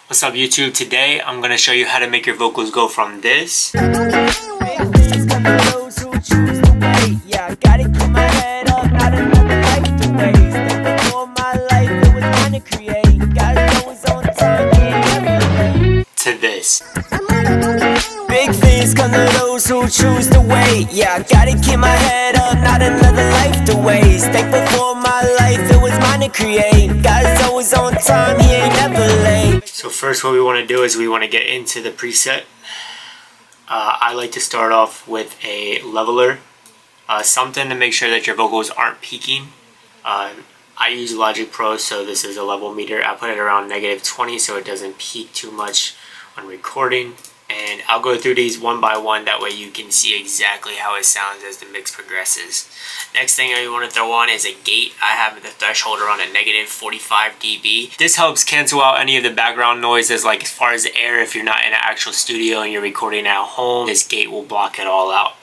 What's up YouTube? Today I'm going to show you how to make your vocals go from this to this. Big things come to those who choose to wait. Yeah, I gotta keep my head up, not another life to waste. Thankful for my life, it was mine to create. God's always on time, he ain't never late. So first what we want to do is we want to get into the preset. I like to start off with a leveler, something to make sure that your vocals aren't peaking. I use Logic Pro, so this is a level meter. I put it around -20 so it doesn't peak too much when recording. And I'll go through these one by one, that way you can see exactly how it sounds as the mix progresses. Next thing you want to throw on is a gate. I have the threshold around a -45 dB. This helps cancel out any of the background noises, like as far as the air. If you're not in an actual studio and you're recording at home, this gate will block it all out.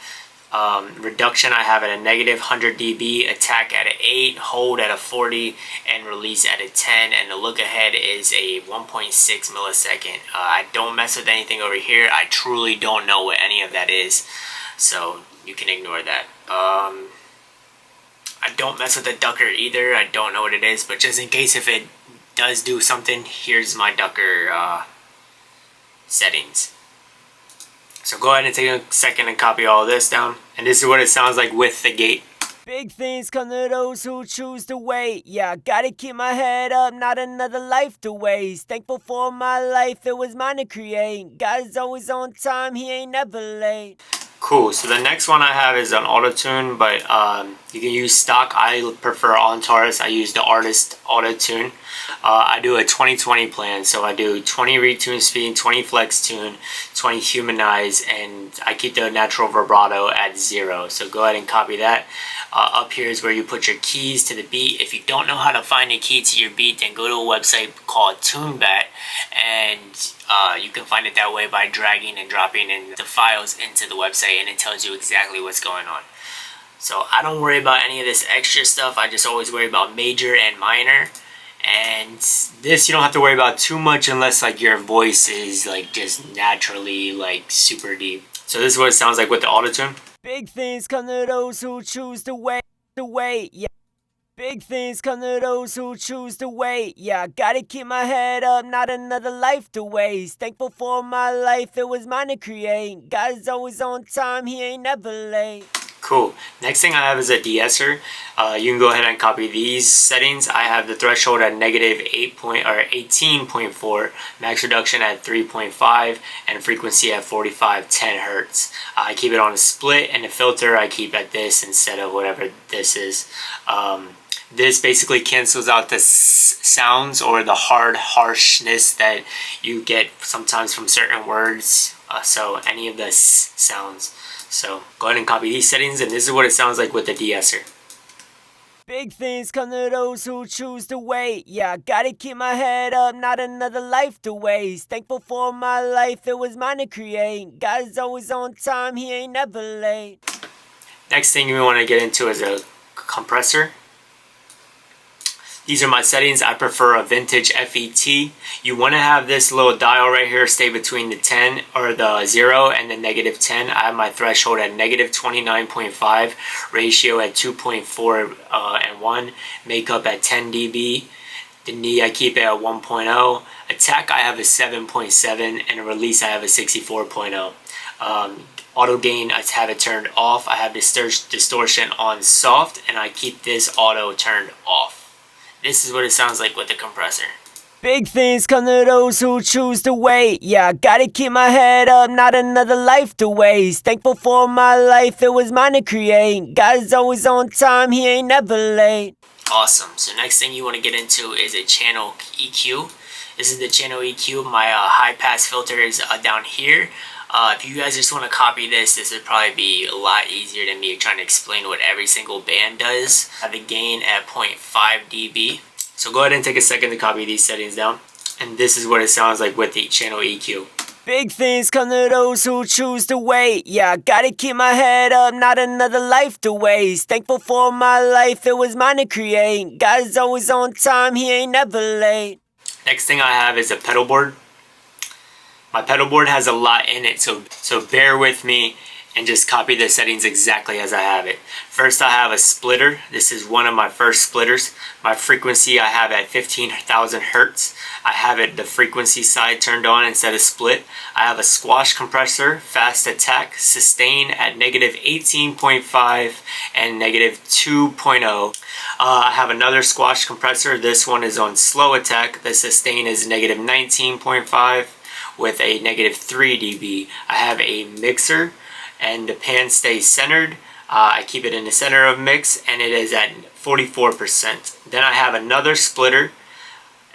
Reduction I have at a -100 dB, attack at an 8, hold at a 40, and release at a 10, and the look ahead is a 1.6 millisecond. I don't mess with anything over here. I truly don't know what any of that is, so you can ignore that. I don't mess with the ducker either. I don't know what it is, but just in case if it does do something, here's my ducker settings. So go ahead and take a second and copy all of this down. And this is what it sounds like with the gate. Big things come to those who choose to wait. Yeah, I gotta keep my head up, not another life to waste. Thankful for my life, it was mine to create. God is always on time, he ain't never late. Cool, so the next one I have is an Autotune, but you can use stock. I prefer on Taurus. I use the artist Autotune. I do a 20-20 plan, so I do 20 retune speed, 20 flex tune, 20 humanize, and I keep the natural vibrato at 0. So go ahead and copy that. Up here is where you put your keys to the beat. If you don't know how to find a key to your beat, then go to a website called TuneBat, and you can find it that way by dragging and dropping in the files into the website, and it tells you exactly what's going on. So I don't worry about any of this extra stuff. I just always worry about major and minor. And this you don't have to worry about too much unless like your voice is like just naturally like super deep. So this is what it sounds like with the Autotune. Big things come to those who choose to wait, yeah. Big things come to those who choose to wait. Yeah, I gotta keep my head up, not another life to waste. Thankful for my life, it was mine to create. God is always on time, he ain't never late. Cool. Next thing I have is a de-esser. You can go ahead and copy these settings. I have the threshold at -18.4, max reduction at 3.5, and frequency at 4510 hertz. I keep it on a split, and the filter I keep at this instead of whatever this is. This basically cancels out the sounds or the hard harshness that you get sometimes from certain words. So any of the sounds. So go ahead and copy these settings, and this is what it sounds like with the de-esser. Big things come to those who choose to wait. Yeah, I gotta keep my head up, not another life to waste. Thankful for my life, it was mine to create. God is always on time, he ain't never late. Next thing we want to get into is a compressor. These are my settings. I prefer a vintage FET. You want to have this little dial right here stay between the 10 or the 0 and the -10. I have my threshold at -29.5, ratio at 2.4 and 1, makeup at 10 dB. The knee I keep it at 1.0. Attack I have a 7.7, and a release I have a 64.0. Auto gain I have it turned off. I have distortion on soft, and I keep this auto turned off. This is what it sounds like with the compressor. Big things come to those who choose to wait. Yeah, I gotta keep my head up, not another life to waste. Thankful for my life, it was mine to create. God is always on time, he ain't never late. Awesome. So next thing you want to get into is a channel EQ. This is the channel EQ. My high pass filter is down here. If you guys just want to copy this would probably be a lot easier than me trying to explain what every single band does. I have the gain at 0.5 dB. So go ahead and take a second to copy these settings down. And this is what it sounds like with the channel EQ. Big things come to those who choose to wait. Yeah, I gotta keep my head up, not another life to waste. Thankful for my life, it was mine to create. God is always on time, he ain't never late. Next thing I have is a pedal board. My pedal board has a lot in it, so bear with me and just copy the settings exactly as I have it. First, I have a splitter. This is one of my first splitters. My frequency I have at 15,000 hertz. I have it the frequency side turned on instead of split. I have a squash compressor, fast attack, sustain at negative 18.5 and negative 2.0. I have another squash compressor. This one is on slow attack. The sustain is negative 19.5 with a negative 3 dB. I have a mixer, and the pan stays centered. I keep it in the center of mix, and it is at 44%. Then I have another splitter,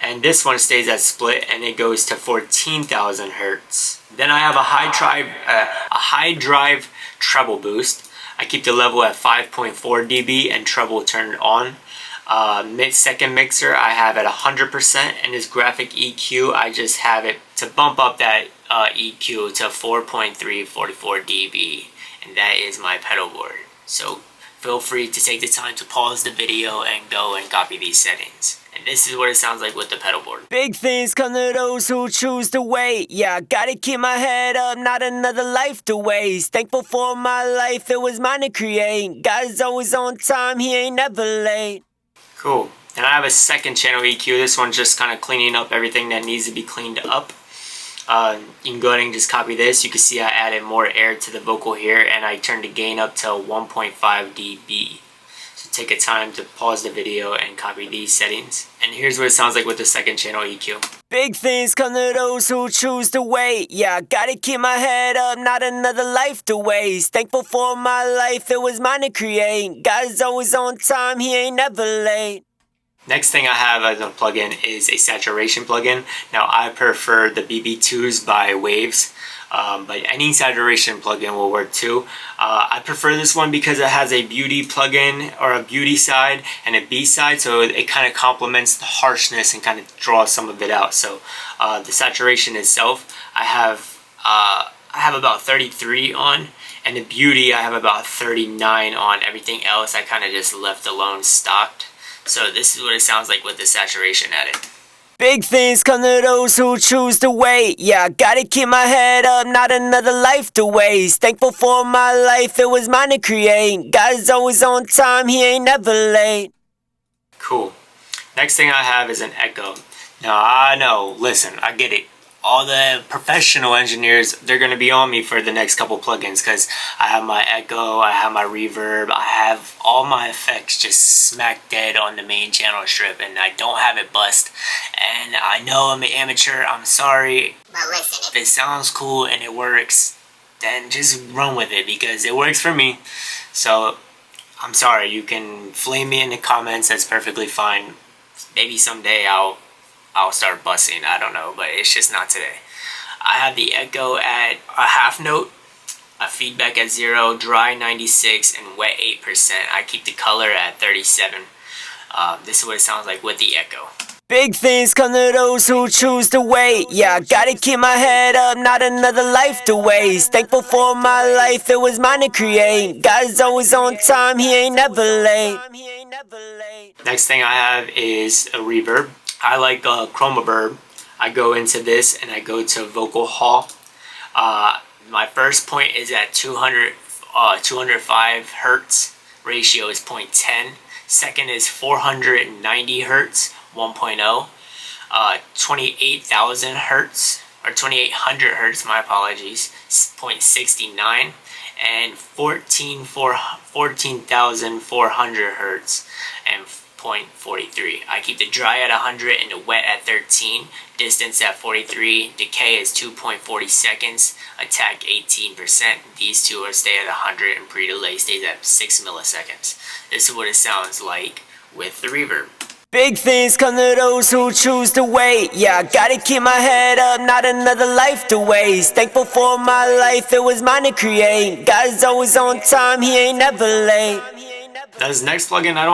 and this one stays at split, and it goes to 14,000 hertz. Then I have a high drive treble boost. I keep the level at 5.4 dB and treble turned on. Second mixer I have at 100%, and this graphic EQ I just have it to bump up that EQ to 4.344 dB, and that is my pedal board. So feel free to take the time to pause the video and go and copy these settings. And this is what it sounds like with the pedal board. Big things come to those who choose to wait. Yeah, I gotta keep my head up, not another life to waste. Thankful for my life, it was mine to create. God is always on time, he ain't never late. Cool. And I have a second channel EQ. This one's just kind of cleaning up everything that needs to be cleaned up. You can go ahead and just copy this. You can see I added more air to the vocal here, and I turned the gain up to 1.5 dB. So take a time to pause the video and copy these settings. And here's what it sounds like with the second channel EQ. Big things come to those who choose to wait. Yeah, I gotta keep my head up, not another life to waste. Thankful for my life, it was mine to create. God is always on time, he ain't never late. Next thing I have as a plugin is a saturation plugin. Now I prefer the BB2s by Waves, but any saturation plugin will work too. I prefer this one because it has a beauty plugin, or a beauty side and a B side, so it kind of complements the harshness and kind of draws some of it out. So the saturation itself, I have about 33 on, and the beauty I have about 39 on. Everything else I kind of just left alone stocked. So this is what it sounds like with the saturation added. Big things come to those who choose to wait. Yeah, I gotta keep my head up, not another life to waste. Thankful for my life, it was mine to create. God is always on time, he ain't never late. Cool. Next thing I have is an echo. Now I know, listen, I get it. All the professional engineers, they're going to be on me for the next couple plugins, because I have my echo, I have my reverb, I have all my effects just smack dead on the main channel strip, and I don't have it bust. And I know I'm an amateur, I'm sorry, but listen, if it sounds cool and it works, then just run with it, because it works for me. So I'm sorry, you can flame me in the comments, that's perfectly fine. Maybe someday I'll start bussing, I don't know, but it's just not today. I have the echo at a half note, a feedback at 0, dry 96, and wet 8%. I keep the color at 37. This is what it sounds like with the echo. Big things come to those who choose to wait. Yeah, I gotta keep my head up, not another life to waste. Thankful for my life, it was mine to create. God is always on time, he ain't never late. Next thing I have is a reverb. I like chroma verb. I go into this and I go to vocal hall. My first point is at 205 hertz. Ratio is 0.10. Second is 490 hertz, 1.0. 28,000 hertz, or 2800 hertz, my apologies, 0.69. And 14,400 hertz and 0.43. I keep the dry at 100 and the wet at 13. Distance at 43. Decay is 2.40 seconds. Attack 18%. These two are stay at 100, and pre-delay stays at 6 milliseconds. This is what it sounds like with the reverb. Big things come to those who choose to wait. Yeah, I gotta keep my head up, not another life to waste. Thankful for my life, it was mine to create. God is always on time, he ain't never late. Now this next plugin, I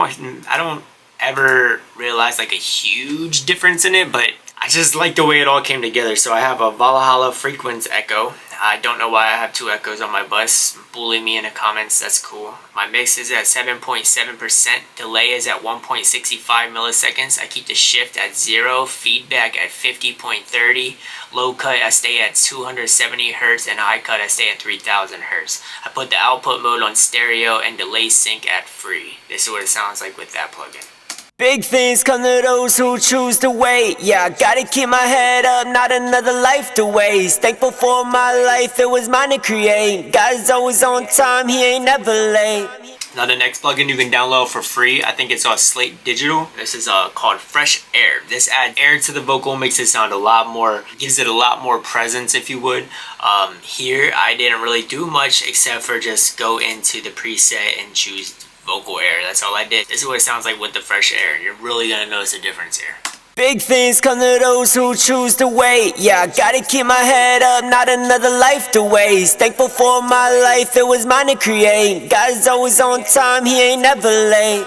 don't ever realize like a huge difference in it, but I just like the way it all came together. So I have a Valhalla frequency echo. I don't know why I have two echoes on my bus. bully me in the comments, that's cool. My mix is at 7.7%, delay is at 1.65 milliseconds. I keep the shift at 0, feedback at 50.30, low cut I stay at 270 Hz, and high cut I stay at 3000 Hz. I put the output mode on stereo and delay sync at free. This is what it sounds like with that plugin. Big things come to those who choose to wait. Yeah, I gotta keep my head up, not another life to waste. Thankful for my life, it was mine to create. God is always on time, he ain't never late. Now the next plugin you can download for free, I think it's on Slate Digital. This is called Fresh Air. This adds air to the vocal, makes it sound a lot more, gives it a lot more presence, if you would. Here I didn't really do much except for just go into the preset and choose vocal air. That's all I did. This is what it sounds like with the Fresh Air. You're really gonna notice a difference here. Big things come to those who choose to wait. Yeah, I gotta keep my head up, not another life to waste. Thankful for my life, it was mine to create. God is always on time, he ain't never late.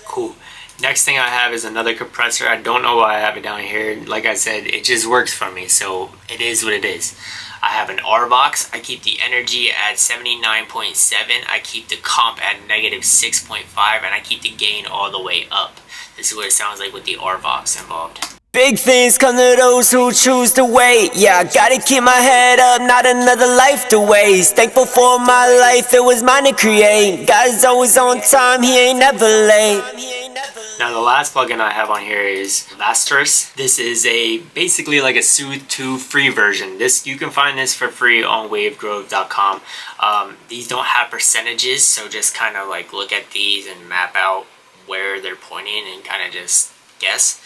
Cool. Next thing I have is another compressor. I don't know why I have it down here. Like I said, it just works for me, so it is what it is. I have an R box. I keep the energy at 79.7. I keep the comp at -6.5, and I keep the gain all the way up. This is what it sounds like with the R box involved. Big things come to those who choose to wait. Yeah, I gotta keep my head up, not another life to waste. Thankful for my life, it was mine to create. God is always on time, he ain't never late. Now the last plugin I have on here is Vastress. This is basically like a Soothe 2 free version. You can find this for free on wavegrove.com. These don't have percentages, so just kind of like look at these and map out where they're pointing and kind of just guess.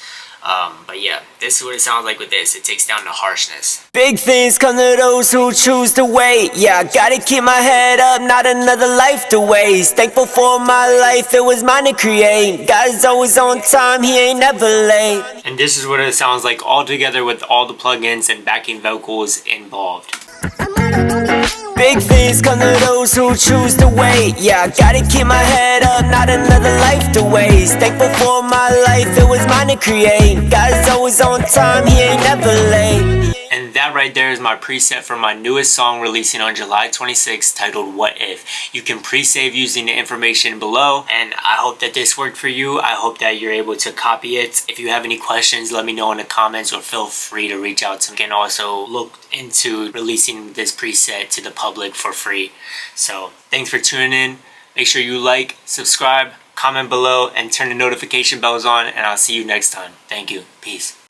But yeah, this is what it sounds like with this. It takes down the harshness. Big things come to those who choose to wait. Yeah, I gotta keep my head up, not another life to waste. Thankful for my life, it was mine to create. God is always on time, he ain't never late. And this is what it sounds like all together with all the plugins and backing vocals involved. Big things come to those who choose to wait. Yeah, I gotta keep my head up, not another life to waste. Thankful for my life, it was mine to create. God is always on time, he ain't never late. And that right there is my preset for my newest song releasing on July 26th titled What If. You can pre-save using the information below, and I hope that this worked for you. I hope that you're able to copy it. If you have any questions, let me know in the comments or feel free to reach out to me. You can also look into releasing this preset to the public for free. So thanks for tuning in. Make sure you like, subscribe, comment below, and turn the notification bells on, and I'll see you next time. Thank you. Peace.